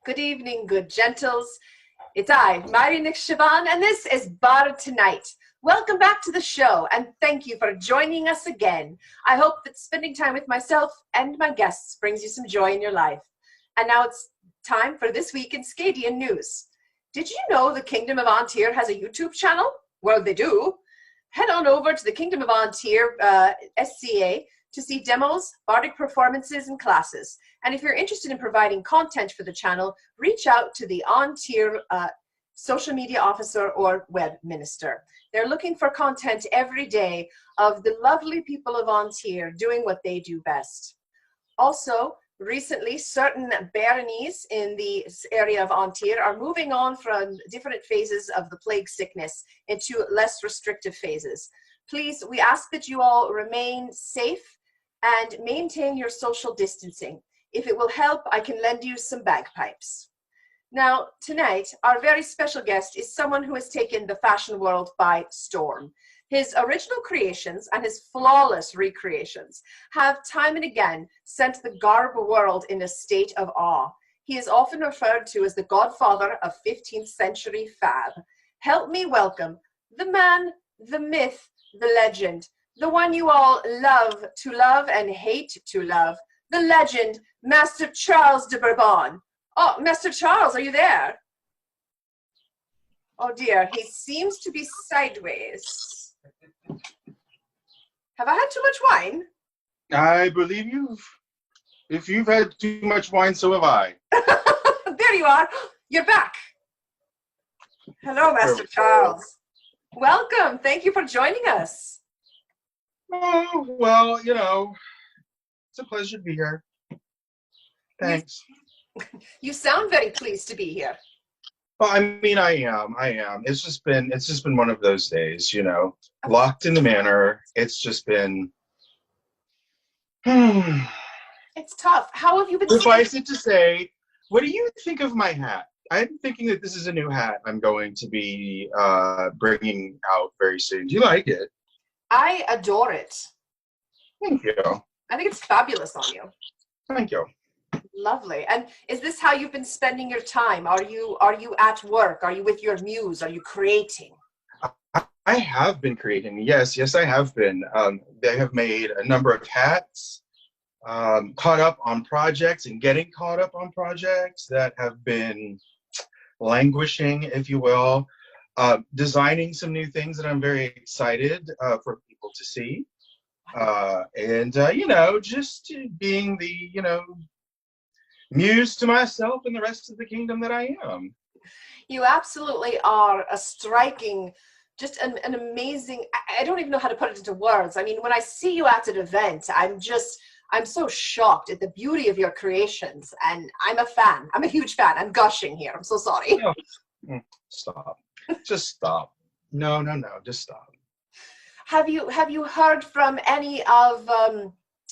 Good evening, good gentles. It's I, Mary Siobhan, and this is Bar Tonight. Welcome back to the show, and thank you for joining us again. I hope that spending time with myself and my guests brings you some joy in your life. And now it's time for This Week in Scadian News. Did you know the Kingdom of Antir has a YouTube channel? Well, they do. Head on over to the Kingdom of Antir SCA to see demos, bardic performances, and classes. And if you're interested in providing content for the channel, reach out to the Antir social media officer or web minister. They're looking for content every day of the lovely people of Antir doing what they do best. Also, recently, certain baronies in the area of Antir are moving on from different phases of the plague sickness into less restrictive phases. Please, we ask that you all remain safe and maintain your social distancing. If it will help, I can lend you some bagpipes. Now, tonight, our very special guest is someone who has taken the fashion world by storm. His original creations and his flawless recreations have time and again sent the garb world in a state of awe. He is often referred to as the godfather of 15th century fab. Help me welcome the man, the myth, the legend, the one you all love and hate to love, the legend, Master Charles deBourbon. Oh, Master Charles, are you there? Oh dear, he seems to be sideways. Have I had too much wine? I believe if you've had too much wine, so have I. There you are. You're back. Hello, Master Charles. Welcome. Thank you for joining us. Oh, well, you know, it's a pleasure to be here. Thanks. You sound very pleased to be here. Well, I mean, I am. It's just been one of those days, you know, locked in the manor. It's just been. It's tough. How have you been? Suffice it to say, what do you think of my hat? I'm thinking that this is a new hat I'm going to be bringing out very soon. Do you like it? I adore it. Thank you. I think it's fabulous on you. Thank you. Lovely. And is this how you've been spending your time? Are you at work? Are you with your muse? Are you creating? I have been creating. Yes, I have been. They have made a number of hats, caught up on projects and getting caught up on projects that have been languishing, if you will. Designing some new things that I'm very excited for people to see. You know, just being the, you know, muse to myself and the rest of the kingdom that I am. You absolutely are a striking, just an amazing, I don't even know how to put it into words. I mean, when I see you at an event, I'm so shocked at the beauty of your creations, and I'm a fan. I'm a huge fan. I'm gushing here. I'm so sorry. Oh, stop. Just stop. No, just stop. Have you heard from any of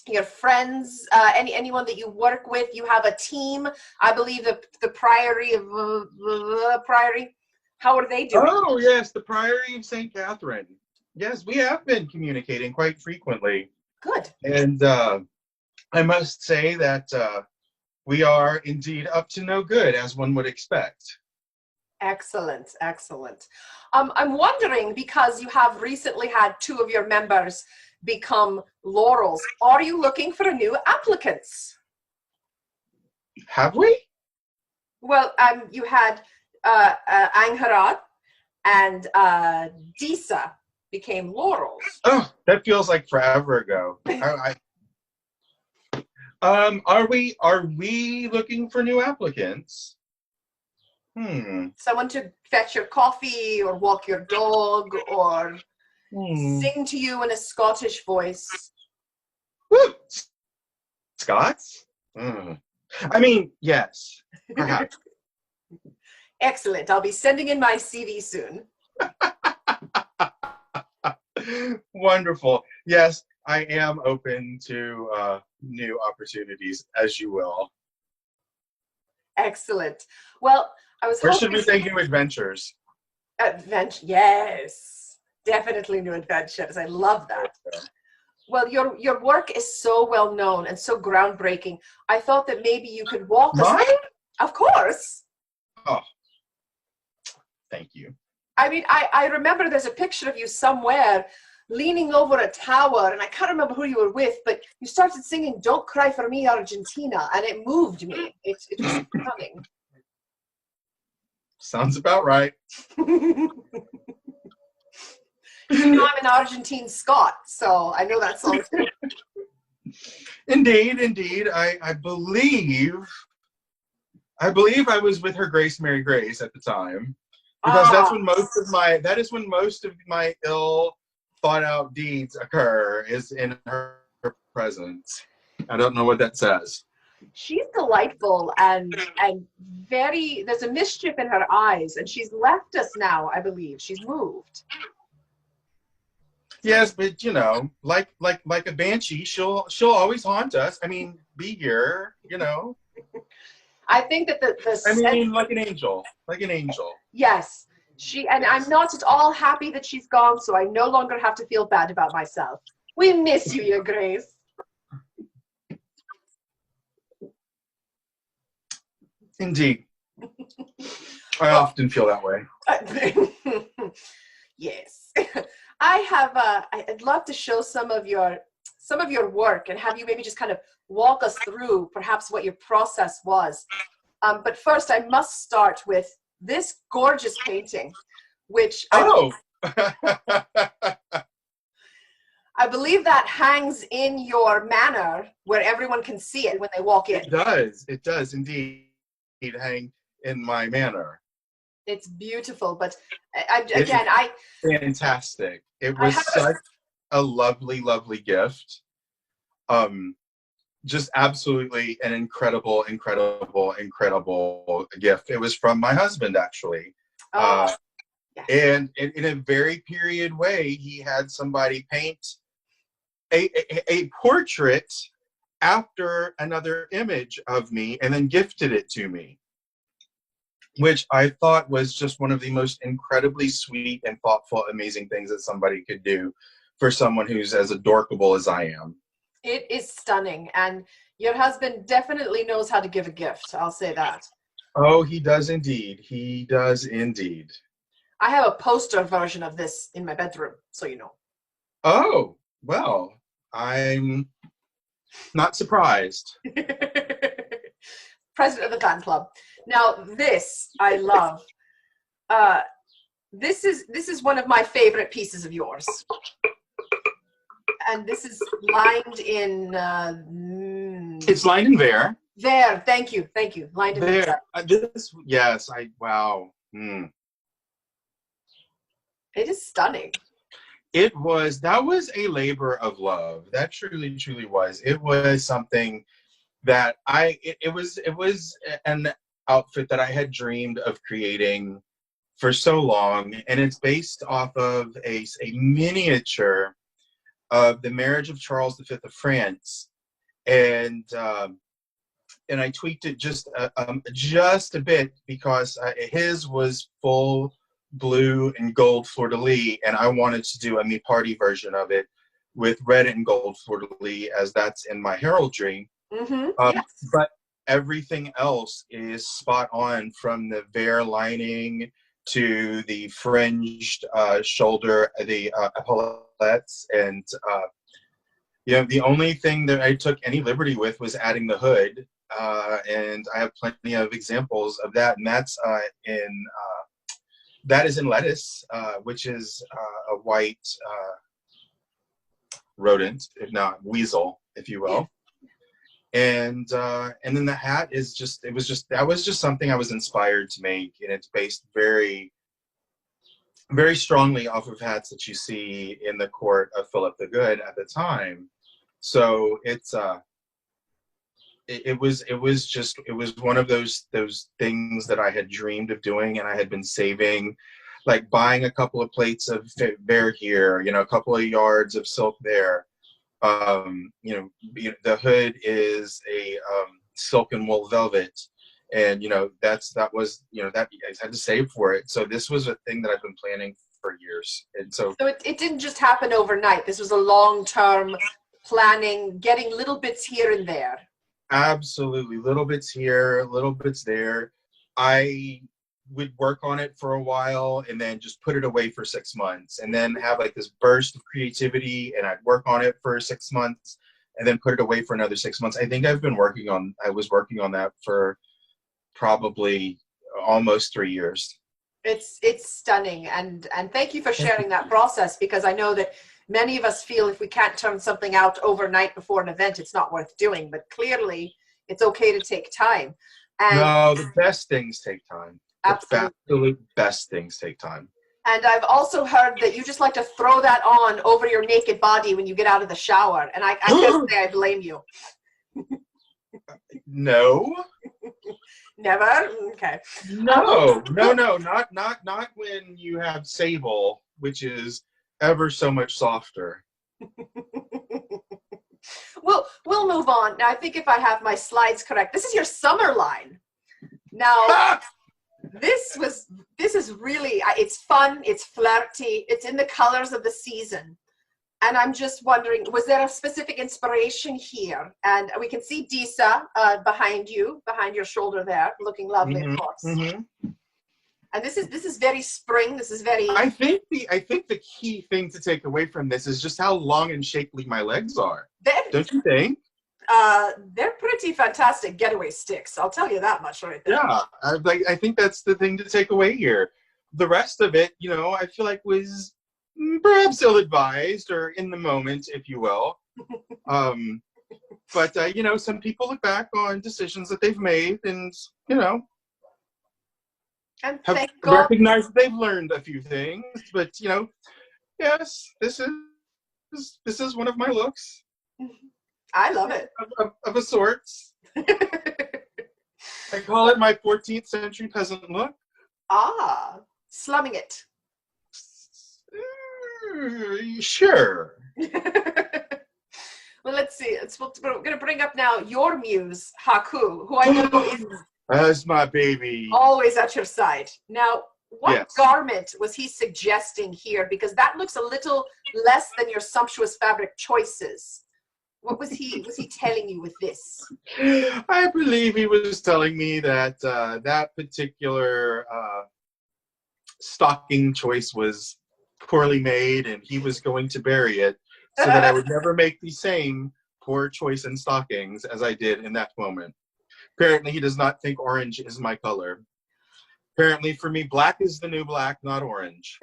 your friends, anyone that you work with? You have a team, I believe, the Priory of Priory. How are they doing? Oh yes, the Priory of St. Catherine. Yes, we have been communicating quite frequently. Good. And I must say that we are indeed up to no good, as one would expect. Excellent, excellent. I'm wondering, because you have recently had 2 of your members become laurels, are you looking for new applicants? Have we? Well, you had Angharad and Disa became laurels. Oh, that feels like forever ago. Are we looking for new applicants? Someone to fetch your coffee or walk your dog or sing to you in a Scottish voice. Woo! Scots? I mean, yes, perhaps. Excellent. I'll be sending in my CV soon. Wonderful. Yes, I am open to new opportunities, as you will. Excellent. Well, I was Where should we take new adventures? Adventure, yes. Definitely new adventures. I love that. Well, your work is so well known and so groundbreaking. I thought that maybe you could walk us. Mine? Of course. Oh, thank you. I mean, I remember there's a picture of you somewhere leaning over a tower, and I can't remember who you were with, but you started singing "Don't Cry for Me, Argentina," and it moved me. It was stunning. Sounds about right. You know I'm an Argentine Scot, so I know that song too. Indeed, indeed. I believe I was with her Grace Mary Grace at the time. Because that is when most of my ill thought out deeds occur, is in her presence. I don't know what that says. She's delightful and very, there's a mischief in her eyes, and she's left us now, I believe. She's moved. Yes, but you know, like a banshee, she'll always haunt us. I mean, be here, you know. I think that like an angel, Yes, and I'm not at all happy that she's gone, so I no longer have to feel bad about myself. We miss you, Your Grace. Indeed. I often feel that way. Yes. I'd love to show some of your work and have you maybe just kind of walk us through perhaps what your process was. But first, I must start with this gorgeous painting, which I believe that hangs in your manor where everyone can see it when they walk in. It does indeed hang in my manor. It's beautiful, but fantastic. It was such a lovely, lovely gift. Just absolutely an incredible, incredible, incredible gift. It was from my husband, actually. Yes. And in a very period way, he had somebody paint a portrait after another image of me and then gifted it to me, which I thought was just one of the most incredibly sweet and thoughtful, amazing things that somebody could do for someone who's as adorable as I am. It is stunning, and your husband definitely knows how to give a gift. I'll say that. Oh, he does indeed. He does indeed. I have a poster version of this in my bedroom, so you know. Oh, well, I'm not surprised. President of the fan club. Now, this I love. This is one of my favorite pieces of yours. And this is lined in... it's lined in Vair. There, thank you. Lined in Vair. Wow. It is stunning. That was a labor of love. That truly, truly was. It was something that it was an outfit that I had dreamed of creating for so long. And it's based off of a miniature of the marriage of Charles V of France, and I tweaked it just a bit because his was full blue and gold fleur-de-lis, and I wanted to do a me party version of it with red and gold fleur-de-lis, as that's in my heraldry. Yes. But everything else is spot on, from the Vair lining to the fringed shoulder, the epaulettes, and the only thing that I took any liberty with was adding the hood, and I have plenty of examples of that, and that is in lettuce, which is a white rodent, if not weasel, if you will. And then the hat is that was just something I was inspired to make, and it's based very, very strongly off of hats that you see in the court of Philip the Good at the time. So it was one of those things that I had dreamed of doing, and I had been saving, like buying a couple of plates of Vair here, a couple of yards of silk there. The hood is a silk and wool velvet, and that I had to save for it. So this was a thing that I've been planning for years, and so it didn't just happen overnight. This was a long-term planning, getting little bits here and there. Absolutely. Little bits here, little bits there. I would work on it for a while and then just put it away for 6 months and then have like this burst of creativity, and I'd work on it for 6 months and then put it away for another 6 months. I think I was working on that for probably almost 3 years. It's stunning, and thank you for sharing that process, because I know that many of us feel if we can't turn something out overnight before an event, it's not worth doing. But clearly, it's okay to take time. And No, the best things take time. absolutely. The absolute best things take time. And I've also heard that you just like to throw that on over your naked body when you get out of the shower. And I can't say I blame you. No. Never? Okay. No, not when you have sable, which is ever so much softer. We'll move on. Now, I think if I have my slides correct, this is your summer line. Now, this is really, it's fun, it's flirty, it's in the colors of the season. And I'm just wondering, was there a specific inspiration here? And we can see Disa behind your shoulder there, looking lovely, of course. Mm-hmm. And this is very spring. This is very. I think the key thing to take away from this is just how long and shapely my legs are. Don't you think? They're pretty fantastic getaway sticks. I'll tell you that much right there. Yeah, I think that's the thing to take away here. The rest of it, I feel like was perhaps ill-advised or in the moment, if you will. But some people look back on decisions that they've made, and and have recognized that they've learned a few things. But yes, this is one of my looks. I love it. Of a sort. I call it my 14th century peasant look. Ah, slumming it. Sure. Well, let's see. We're going to bring up now your muse, Haku, who I know is that's my baby. Always at your side. Now, what garment was he suggesting here? Because that looks a little less than your sumptuous fabric choices. What was he telling you with this? I believe he was telling me that that particular stocking choice was poorly made, and he was going to bury it so that I would never make the same poor choice in stockings as I did in that moment. Apparently, he does not think orange is my color. Apparently, for me, black is the new black, not orange.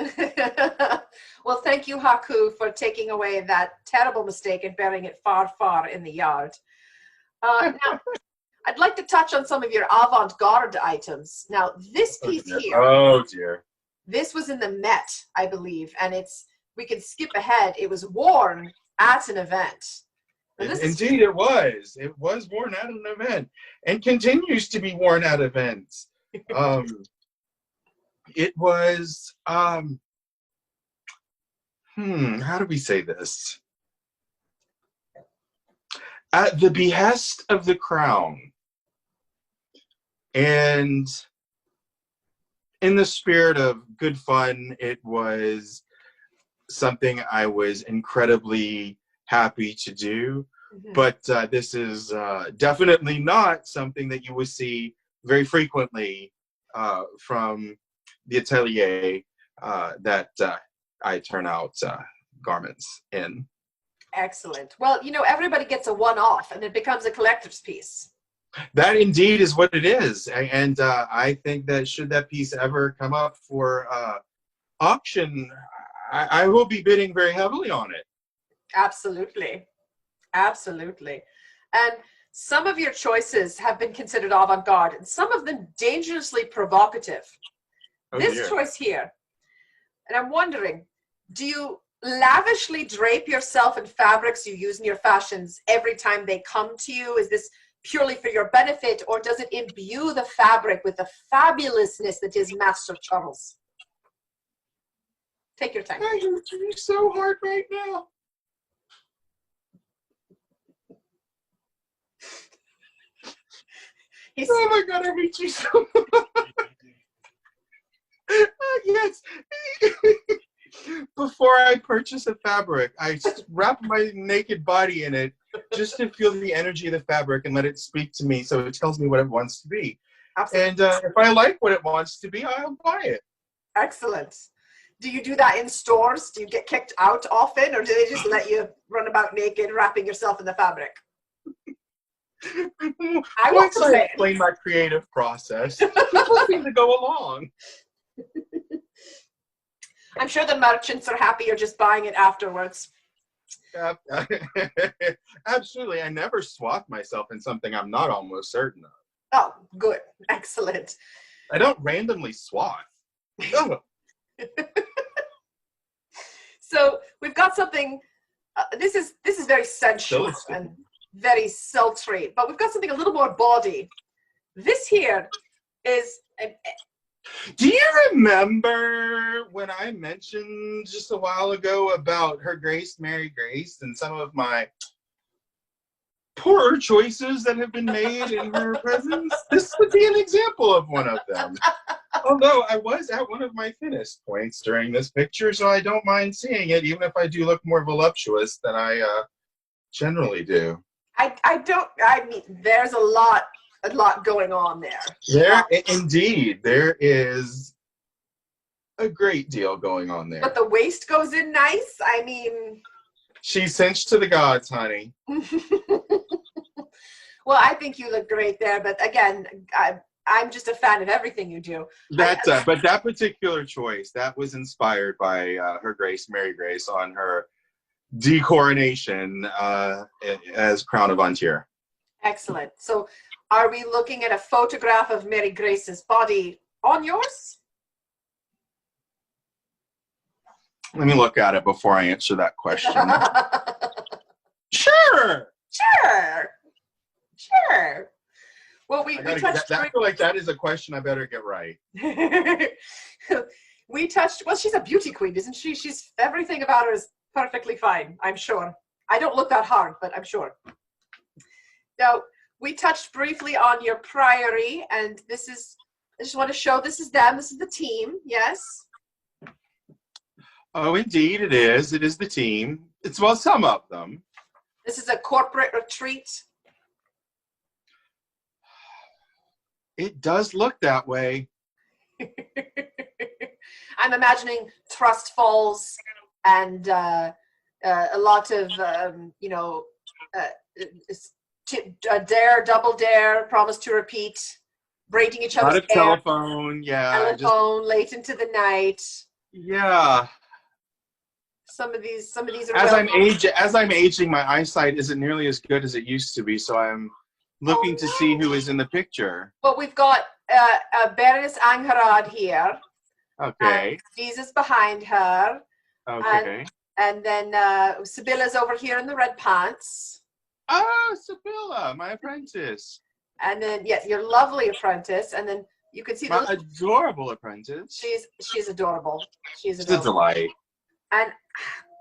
Well, thank you, Haku, for taking away that terrible mistake and burying it far, far in the yard. Now, I'd like to touch on some of your avant-garde items. Now, this piece here. Oh, dear. This was in the Met, I believe, and we can skip ahead. It was worn at an event. Indeed, it was. It was worn at an event and continues to be worn at events. It was, how do we say this? At the behest of the crown, and in the spirit of good fun, it was something I was incredibly happy to do. Mm-hmm. But this is definitely not something that you would see very frequently from the atelier that I turn out garments in. Excellent. Well, everybody gets a one-off, and it becomes a collector's piece. That indeed is what it is. And I think that should that piece ever come up for auction, I will be bidding very heavily on it. Absolutely. Absolutely. And some of your choices have been considered avant-garde, and some of them dangerously provocative. This choice here, and I'm wondering, do you lavishly drape yourself in fabrics you use in your fashions every time they come to you? Is this purely for your benefit, or does it imbue the fabric with the fabulousness that is Master Charles? Take your time. I hurt you so hard right now. Oh my God, I hate you so much. Yes. Before I purchase a fabric, I wrap my naked body in it just to feel the energy of the fabric and let it speak to me, so it tells me what it wants to be. Absolutely. And if I like what it wants to be, I'll buy it. Excellent. Do you do that in stores? Do you get kicked out often, or do they just let you run about naked, wrapping yourself in the fabric? Once I explain my creative process, people seem to go along. I'm sure the merchants are happy you're just buying it afterwards. Absolutely. I never swathe myself in something I'm not almost certain of. Oh, good. Excellent. I don't randomly swathe. Oh. So we've got something, this is very sensual and very sultry, but we've got something a little more bawdy. This here is... Do you remember when I mentioned just a while ago about Her Grace, Mary Grace, and some of my poor choices that have been made in her presence? This would be an example of one of them. Although I was at one of my thinnest points during this picture, so I don't mind seeing it, even if I do look more voluptuous than I generally do. I mean, there's a lot going on there. Indeed, there is a great deal going on there. But the waist goes in nice. I mean, she's cinched to the gods, honey. Well, I think you look great there, but again, I'm just a fan of everything you do. But that particular choice, that was inspired by Her Grace, Mary Grace, on her decoronation as Crown of Ontario. Excellent. So are we looking at a photograph of Mary Grace's body on yours? Let me look at it before I answer that question. Sure. Well, we touched... I feel like that is a question I better get right. We touched... Well, she's a beauty queen, isn't she? She's... Everything about her is perfectly fine, I'm sure. I don't look that hard, but I'm sure. Now, we touched briefly on your priory, and this is... I just want to show this is them. This is the team, yes? Oh, indeed, it is. It is the team. It's, well, some of them. This is a corporate retreat. It does look that way. I'm imagining trust falls and a lot of, dare, double dare, promise to repeat, braiding each other's hair. A lot of telephone, yeah. Telephone, late into the night. Yeah. Some of these are... As I'm aging, my eyesight isn't nearly as good as it used to be, so I'm looking to see who is in the picture. Well, we've got Baroness Angharad here. Okay. Jesus behind her. Okay. And then Sibylla's over here in the red pants. Oh, Sibylla, my apprentice. And then, yes, your lovely apprentice. And then you can see my adorable apprentice. She's adorable. She's a delight. And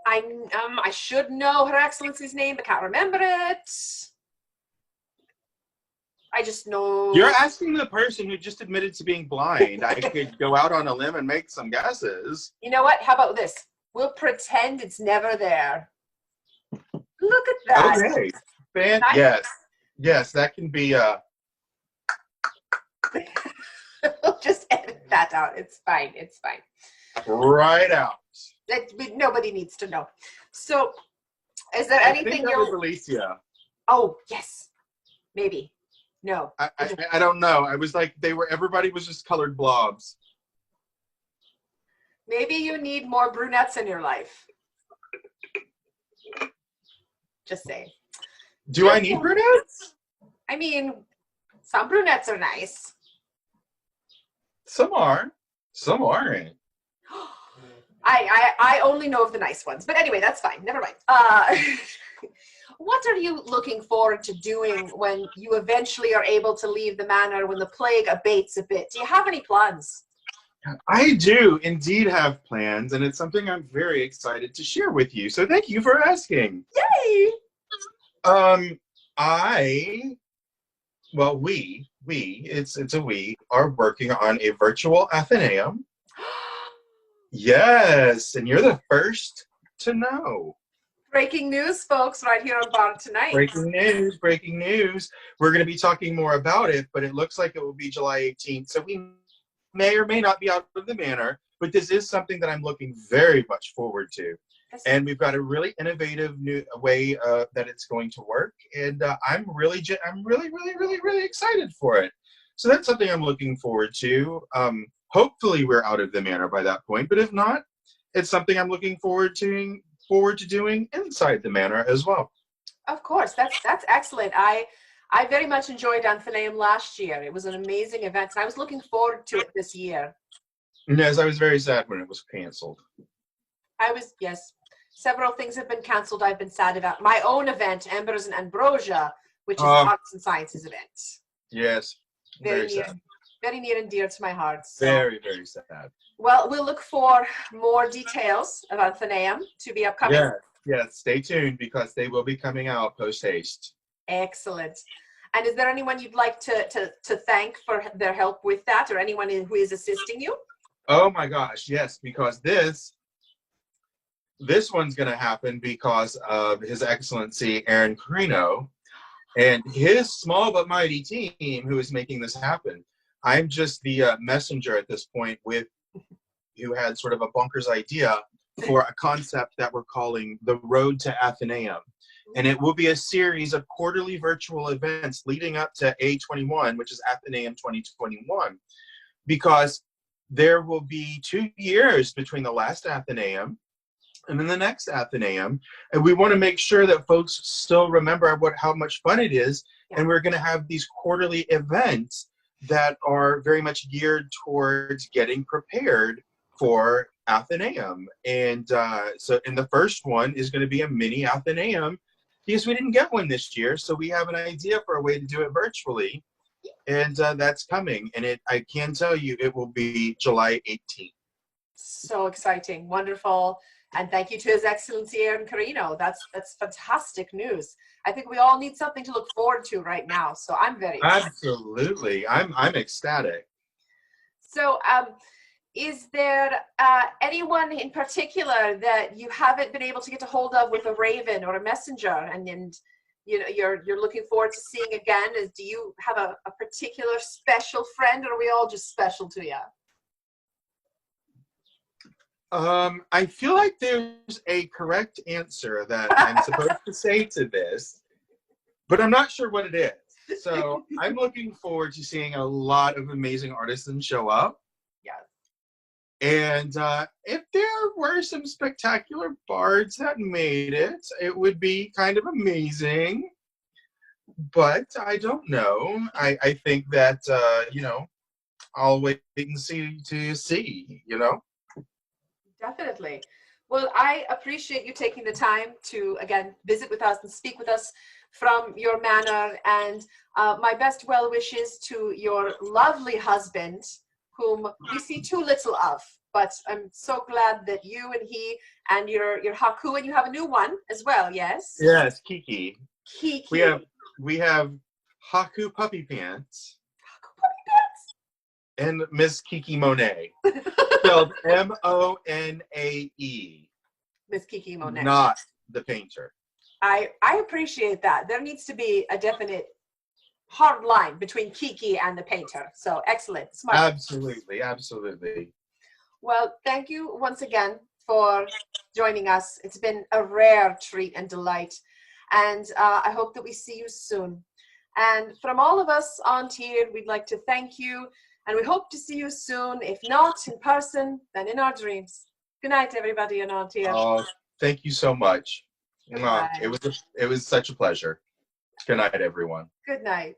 I should know Her Excellency's name, but can't remember it. I just know... You're asking the person who just admitted to being blind. I could go out on a limb and make some guesses. You know what? How about this? We'll pretend it's never there. Look at that. Okay. Yes, that can be... We'll just edit that out. It's fine. It's fine. Right out. Nobody needs to know. So, is there anything I think that was Alicia. Oh, yes. Maybe. No. I don't know. I was like, everybody was just colored blobs. Maybe you need more brunettes in your life. Just saying. Do I need brunettes? I mean, some brunettes are nice. Some are. Some aren't. I only know of the nice ones. But anyway, that's fine. Never mind. What are you looking forward to doing when you eventually are able to leave the manor, when the plague abates a bit? Do you have any plans? I do indeed have plans, and it's something I'm very excited to share with you. So thank you for asking. Yay! It's a we are working on a virtual Athenaeum. Yes, and you're the first to know. Breaking news, folks, right here on Bar Tonight. Breaking news, breaking news. We're going to be talking more about it, but it looks like it will be July 18th. So we may or may not be out of the manor, but this is something that I'm looking very much forward to. And we've got a really innovative new way that it's going to work. And I'm really, really excited for it. So that's something I'm looking forward to. Hopefully we're out of the manor by that point, but if not, it's something I'm looking forward to doing inside the manor as well. Of course, that's excellent. I very much enjoyed Athenaeum last year. It was an amazing event, and I was looking forward to it this year. Yes, I was very sad when it was canceled. Yes. Several things have been canceled. I've been sad about my own event, Embers and Ambrosia, which is an arts and sciences event. Yes, very sad. Very near and dear to my heart. So. Very, very sad. Well, we'll look for more details of Athenaeum to be upcoming. Yeah, stay tuned because they will be coming out post-haste. Excellent. And is there anyone you'd like to thank for their help with that, or anyone who is assisting you? Oh my gosh, yes, because this one's going to happen because of His Excellency Aaron Carino and his small but mighty team who is making this happen. I'm just the messenger at this point who had sort of a bonkers idea for a concept that we're calling the Road to Athenaeum. And it will be a series of quarterly virtual events leading up to A21, which is Athenaeum 2021, because there will be 2 years between the last Athenaeum and then the next Athenaeum. And we want to make sure that folks still remember how much fun it is. And we're going to have these quarterly events that are very much geared towards getting prepared for Athenaeum. And so the first one is going to be a mini Athenaeum because we didn't get one this year. So we have an idea for a way to do it virtually. And that's coming. And I can tell you it will be July 18th. So exciting. Wonderful. And thank you to His Excellency Aaron Carino. That's fantastic news. I think we all need something to look forward to right now. So I'm very excited. Absolutely. I'm ecstatic. So is there anyone in particular that you haven't been able to get a hold of with a Raven or a messenger and you know you're looking forward to seeing again? Do you have a particular special friend, or are we all just special to you? I feel like there's a correct answer that I'm supposed to say to this, but I'm not sure what it is. So I'm looking forward to seeing a lot of amazing artisans show up. Yeah. And if there were some spectacular bards that made it, it would be kind of amazing. But I don't know. I think that, I'll wait and see to see, Definitely. Well, I appreciate you taking the time to, again, visit with us and speak with us from your manor. And my best well wishes to your lovely husband, whom we see too little of. But I'm so glad that you and he and your Haku, and you have a new one as well, yes? Yes, Kiki. Kiki. We have Haku Puppy Pants. Haku Puppy Pants? And Miss Kiki Monet. Spelled M-O-N-A-E. Miss Kiki Monet. Not the painter. I appreciate that. There needs to be a definite hard line between Kiki and the painter. So excellent. Smart. Absolutely, absolutely. Well, thank you once again for joining us. It's been a rare treat and delight. And I hope that we see you soon. And from all of us on here, we'd like to thank you. And we hope to see you soon. If not in person, then in our dreams. Good night, everybody on here. Oh, thank you so much. It was such a pleasure. Good night, everyone. Good night.